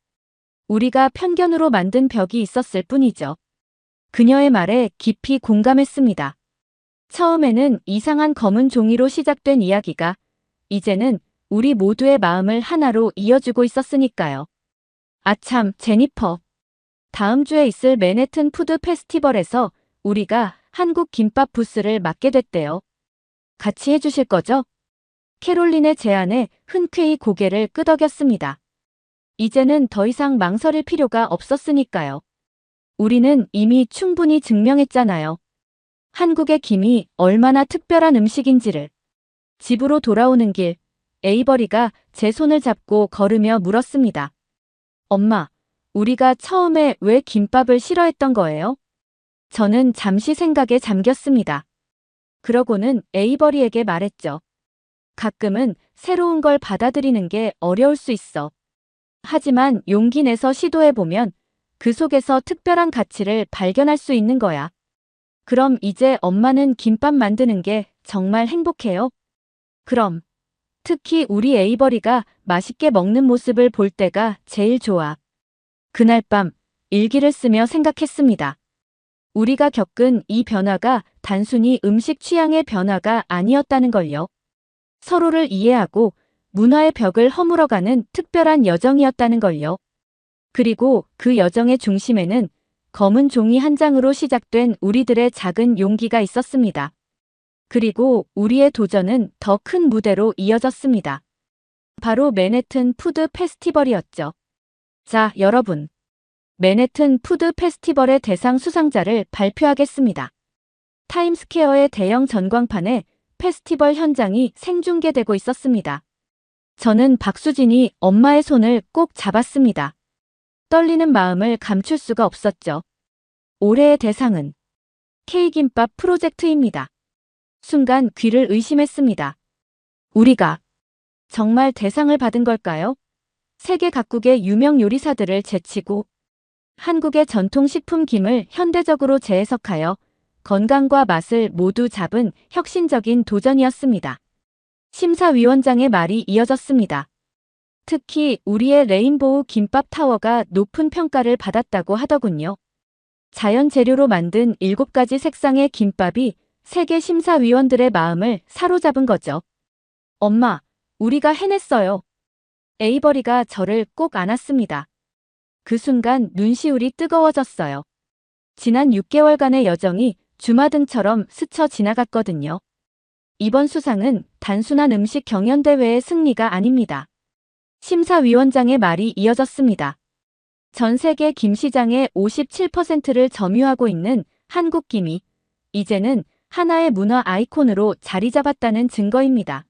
[SPEAKER 1] 우리가 편견으로 만든 벽이 있었을 뿐이죠. 그녀의 말에 깊이 공감했습니다. 처음에는 이상한 검은 종이로 시작된 이야기가 이제는 우리 모두의 마음을 하나로 이어주고 있었으니까요. 아참, 제니퍼. 다음 주에 있을 맨해튼 푸드 페스티벌에서 우리가 한국 김밥 부스를 맡게 됐대요. 같이 해주실 거죠? 캐롤린의 제안에 흔쾌히 고개를 끄덕였습니다. 이제는 더 이상 망설일 필요가 없었으니까요. 우리는 이미 충분히 증명했잖아요. 한국의 김이 얼마나 특별한 음식인지를. 집으로 돌아오는 길, 에이버리가 제 손을 잡고 걸으며 물었습니다. 엄마, 우리가 처음에 왜 김밥을 싫어했던 거예요? 저는 잠시 생각에 잠겼습니다. 그러고는 에이버리에게 말했죠. 가끔은 새로운 걸 받아들이는 게 어려울 수 있어. 하지만 용기 내서 시도해보면 그 속에서 특별한 가치를 발견할 수 있는 거야. 그럼 이제 엄마는 김밥 만드는 게 정말 행복해요? 그럼. 특히 우리 에이버리가 맛있게 먹는 모습을 볼 때가 제일 좋아. 그날 밤 일기를 쓰며 생각했습니다. 우리가 겪은 이 변화가 단순히 음식 취향의 변화가 아니었다는 걸요. 서로를 이해하고 문화의 벽을 허물어가는 특별한 여정이었다는 걸요. 그리고 그 여정의 중심에는 검은 종이 한 장으로 시작된 우리들의 작은 용기가 있었습니다. 그리고 우리의 도전은 더 큰 무대로 이어졌습니다. 바로 맨해튼 푸드 페스티벌이었죠. 자, 여러분. 맨해튼 푸드 페스티벌의 대상 수상자를 발표하겠습니다. 타임스퀘어의 대형 전광판에 페스티벌 현장이 생중계되고 있었습니다. 저는 박수진이 엄마의 손을 꼭 잡았습니다. 떨리는 마음을 감출 수가 없었죠. 올해의 대상은 K김밥 프로젝트입니다. 순간 귀를 의심했습니다. 우리가 정말 대상을 받은 걸까요? 세계 각국의 유명 요리사들을 제치고 한국의 전통식품 김을 현대적으로 재해석하여 건강과 맛을 모두 잡은 혁신적인 도전이었습니다. 심사위원장의 말이 이어졌습니다. 특히 우리의 레인보우 김밥 타워가 높은 평가를 받았다고 하더군요. 자연 재료로 만든 7가지 색상의 김밥이 세계 심사위원들의 마음을 사로잡은 거죠. 엄마, 우리가 해냈어요. 에이버리가 저를 꼭 안았습니다. 그 순간 눈시울이 뜨거워졌어요. 지난 6개월간의 여정이 주마등처럼 스쳐 지나갔거든요. 이번 수상은 단순한 음식 경연대회의 승리가 아닙니다. 심사위원장의 말이 이어졌습니다. 전 세계 김시장의 57%를 점유하고 있는 한국김이 이제는 하나의 문화 아이콘으로 자리 잡았다는 증거입니다.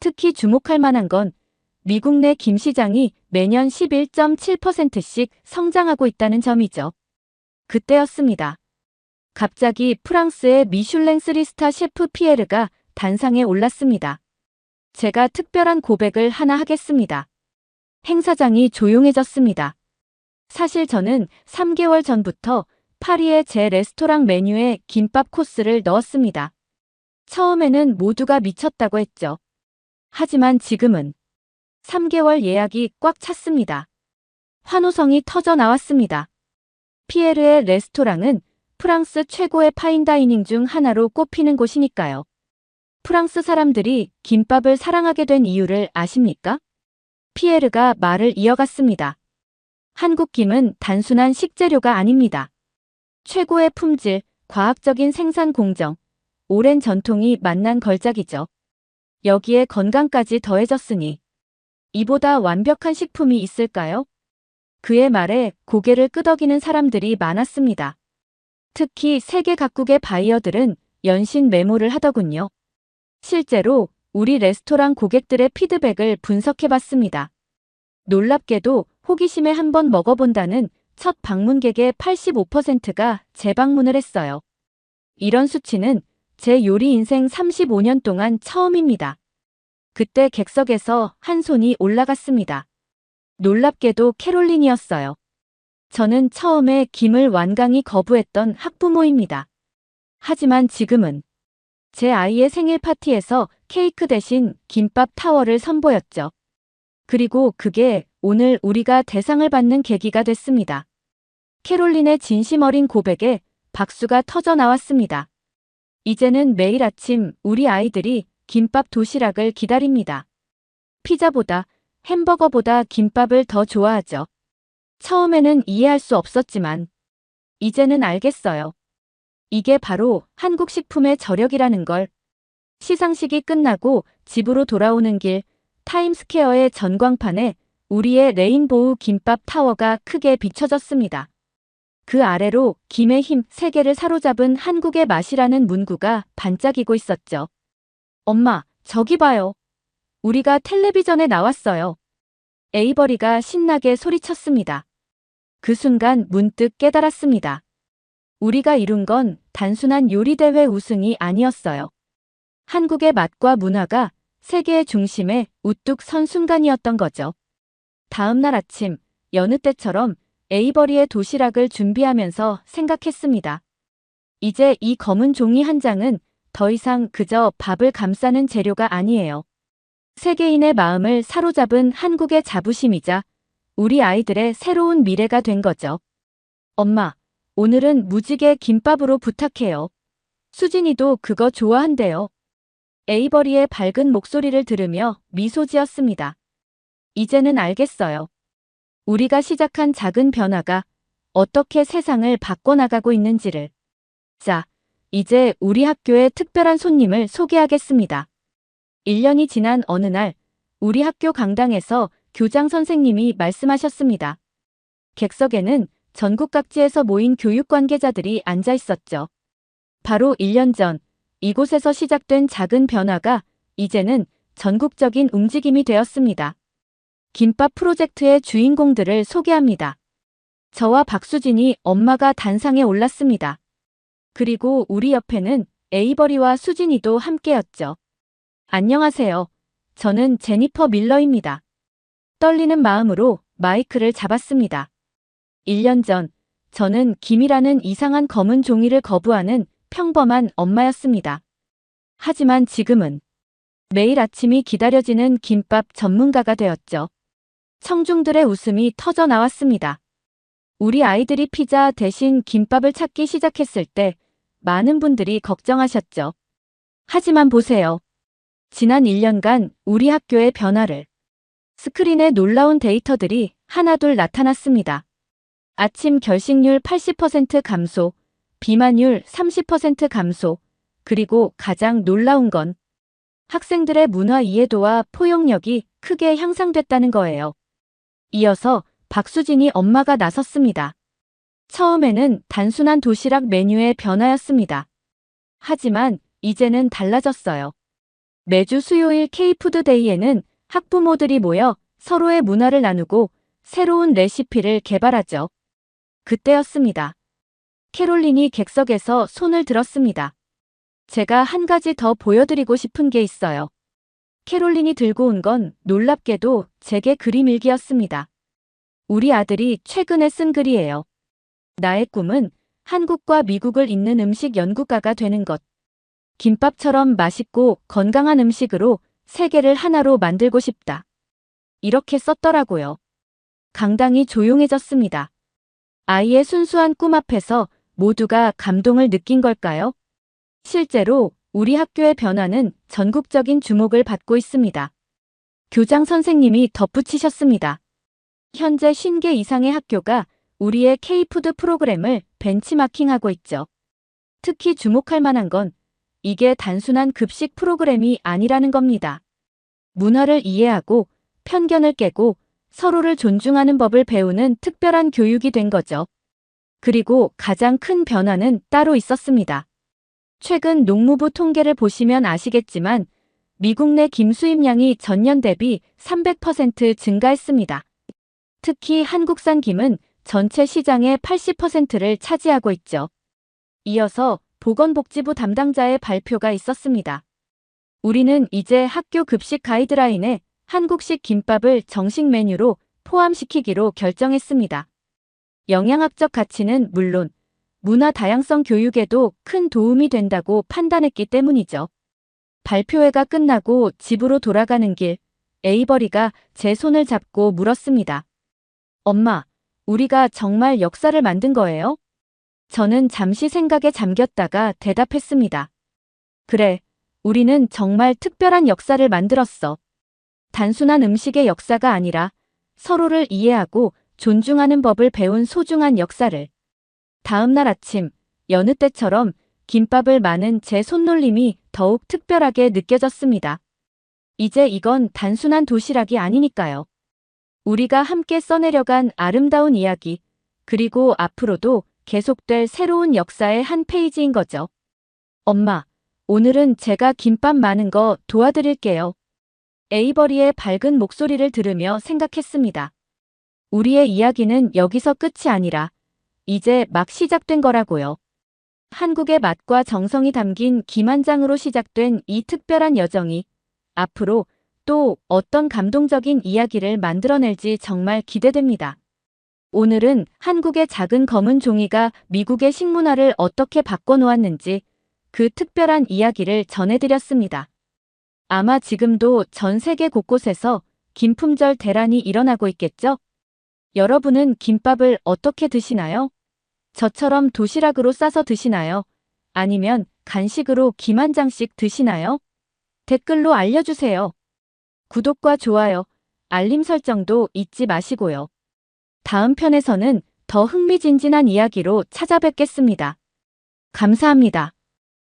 [SPEAKER 1] 특히 주목할 만한 건 미국 내 김 시장이 매년 11.7%씩 성장하고 있다는 점이죠. 그때였습니다. 갑자기 프랑스의 미슐랭 3스타 셰프 피에르가 단상에 올랐습니다. 제가 특별한 고백을 하나 하겠습니다. 행사장이 조용해졌습니다. 사실 저는 3개월 전부터 파리의 제 레스토랑 메뉴에 김밥 코스를 넣었습니다. 처음에는 모두가 미쳤다고 했죠. 하지만 지금은 3개월 예약이 꽉 찼습니다. 환호성이 터져 나왔습니다. 피에르의 레스토랑은 프랑스 최고의 파인다이닝 중 하나로 꼽히는 곳이니까요. 프랑스 사람들이 김밥을 사랑하게 된 이유를 아십니까? 피에르가 말을 이어갔습니다. 한국김은 단순한 식재료가 아닙니다. 최고의 품질, 과학적인 생산 공정, 오랜 전통이 만난 걸작이죠. 여기에 건강까지 더해졌으니 이보다 완벽한 식품이 있을까요? 그의 말에 고개를 끄덕이는 사람들이 많았습니다. 특히 세계 각국의 바이어들은 연신 메모를 하더군요. 실제로 우리 레스토랑 고객들의 피드백을 분석해봤습니다. 놀랍게도 호기심에 한번 먹어본다는 첫 방문객의 85%가 재방문을 했어요. 이런 수치는 제 요리 인생 35년 동안 처음입니다. 그때 객석에서 한 손이 올라갔습니다. 놀랍게도 캐롤린이었어요. 저는 처음에 김을 완강히 거부했던 학부모입니다. 하지만 지금은 제 아이의 생일 파티에서 케이크 대신 김밥 타워를 선보였죠. 그리고 그게 오늘 우리가 대상을 받는 계기가 됐습니다. 캐롤린의 진심 어린 고백에 박수가 터져 나왔습니다. 이제는 매일 아침 우리 아이들이 김밥 도시락을 기다립니다. 피자보다 햄버거보다 김밥을 더 좋아하죠. 처음에는 이해할 수 없었지만 이제는 알겠어요. 이게 바로 한국 식품의 저력이라는 걸. 시상식이 끝나고 집으로 돌아오는 길 타임스퀘어의 전광판에 우리의 레인보우 김밥 타워가 크게 비춰졌습니다. 그 아래로 김의 힘 세계를 사로잡은 한국의 맛이라는 문구가 반짝이고 있었죠. 엄마, 저기 봐요. 우리가 텔레비전에 나왔어요. 에이버리가 신나게 소리쳤습니다. 그 순간 문득 깨달았습니다. 우리가 이룬 건 단순한 요리대회 우승이 아니었어요. 한국의 맛과 문화가 세계의 중심에 우뚝 선 순간이었던 거죠. 다음 날 아침, 여느 때처럼 에이버리의 도시락을 준비하면서 생각했습니다. 이제 이 검은 종이 한 장은 더 이상 그저 밥을 감싸는 재료가 아니에요. 세계인의 마음을 사로잡은 한국의 자부심이자 우리 아이들의 새로운 미래가 된 거죠. 엄마, 오늘은 무지개 김밥으로 부탁해요. 수진이도 그거 좋아한대요. 에이버리의 밝은 목소리를 들으며 미소 지었습니다. 이제는 알겠어요. 우리가 시작한 작은 변화가 어떻게 세상을 바꿔나가고 있는지를. 자, 이제 우리 학교의 특별한 손님을 소개하겠습니다. 1년이 지난 어느 날 우리 학교 강당에서 교장 선생님이 말씀하셨습니다. 객석에는 전국 각지에서 모인 교육 관계자들이 앉아 있었죠. 바로 1년 전 이곳에서 시작된 작은 변화가 이제는 전국적인 움직임이 되었습니다. 김밥 프로젝트의 주인공들을 소개합니다. 저와 박수진이 엄마가 단상에 올랐습니다. 그리고 우리 옆에는 에이버리와 수진이도 함께였죠. 안녕하세요. 저는 제니퍼 밀러입니다. 떨리는 마음으로 마이크를 잡았습니다. 1년 전 저는 김이라는 이상한 검은 종이를 거부하는 평범한 엄마였습니다. 하지만 지금은 매일 아침이 기다려지는 김밥 전문가가 되었죠. 청중들의 웃음이 터져 나왔습니다. 우리 아이들이 피자 대신 김밥을 찾기 시작했을 때 많은 분들이 걱정하셨죠. 하지만 보세요. 지난 1년간 우리 학교의 변화를. 스크린에 놀라운 데이터들이 하나둘 나타났습니다. 아침 결식률 80% 감소, 비만율 30% 감소, 그리고 가장 놀라운 건 학생들의 문화 이해도와 포용력이 크게 향상됐다는 거예요. 이어서 박수진이 엄마가 나섰습니다. 처음에는 단순한 도시락 메뉴의 변화였습니다. 하지만 이제는 달라졌어요. 매주 수요일 K푸드데이에는 학부모들이 모여 서로의 문화를 나누고 새로운 레시피를 개발하죠. 그때였습니다. 캐롤린이 객석에서 손을 들었습니다. 제가 한 가지 더 보여드리고 싶은 게 있어요. 캐롤린이 들고 온 건 놀랍게도 제게 그림 일기였습니다. 우리 아들이 최근에 쓴 글이에요. 나의 꿈은 한국과 미국을 잇는 음식 연구가가 되는 것. 김밥처럼 맛있고 건강한 음식으로 세계를 하나로 만들고 싶다. 이렇게 썼더라고요. 강당이 조용해졌습니다. 아이의 순수한 꿈 앞에서 모두가 감동을 느낀 걸까요? 실제로 우리 학교의 변화는 전국적인 주목을 받고 있습니다. 교장 선생님이 덧붙이셨습니다. 현재 50개 이상의 학교가 우리의 K푸드 프로그램을 벤치마킹하고 있죠. 특히 주목할 만한 건 이게 단순한 급식 프로그램이 아니라는 겁니다. 문화를 이해하고 편견을 깨고 서로를 존중하는 법을 배우는 특별한 교육이 된 거죠. 그리고 가장 큰 변화는 따로 있었습니다. 최근 농무부 통계를 보시면 아시겠지만 미국 내 김 수입량이 전년 대비 300% 증가했습니다. 특히 한국산 김은 전체 시장의 80%를 차지하고 있죠. 이어서 보건복지부 담당자의 발표가 있었습니다. 우리는 이제 학교 급식 가이드라인에 한국식 김밥을 정식 메뉴로 포함시키기로 결정했습니다. 영양학적 가치는 물론 문화 다양성 교육에도 큰 도움이 된다고 판단했기 때문이죠. 발표회가 끝나고 집으로 돌아가는 길, 에이버리가 제 손을 잡고 물었습니다. 엄마, 우리가 정말 역사를 만든 거예요? 저는 잠시 생각에 잠겼다가 대답했습니다. 그래, 우리는 정말 특별한 역사를 만들었어. 단순한 음식의 역사가 아니라 서로를 이해하고 존중하는 법을 배운 소중한 역사를. 다음 날 아침, 여느 때처럼 김밥을 마는 제 손놀림이 더욱 특별하게 느껴졌습니다. 이제 이건 단순한 도시락이 아니니까요. 우리가 함께 써내려간 아름다운 이야기, 그리고 앞으로도 계속될 새로운 역사의 한 페이지인 거죠. 엄마, 오늘은 제가 김밥 마는 거 도와드릴게요. 에이버리의 밝은 목소리를 들으며 생각했습니다. 우리의 이야기는 여기서 끝이 아니라 이제 막 시작된 거라고요. 한국의 맛과 정성이 담긴 김 한 장으로 시작된 이 특별한 여정이 앞으로 또 어떤 감동적인 이야기를 만들어낼지 정말 기대됩니다. 오늘은 한국의 작은 검은 종이가 미국의 식문화를 어떻게 바꿔놓았는지 그 특별한 이야기를 전해드렸습니다. 아마 지금도 전 세계 곳곳에서 김품절 대란이 일어나고 있겠죠? 여러분은 김밥을 어떻게 드시나요? 저처럼 도시락으로 싸서 드시나요? 아니면 간식으로 김 한 장씩 드시나요? 댓글로 알려주세요. 구독과 좋아요, 알림 설정도 잊지 마시고요. 다음 편에서는 더 흥미진진한 이야기로 찾아뵙겠습니다. 감사합니다.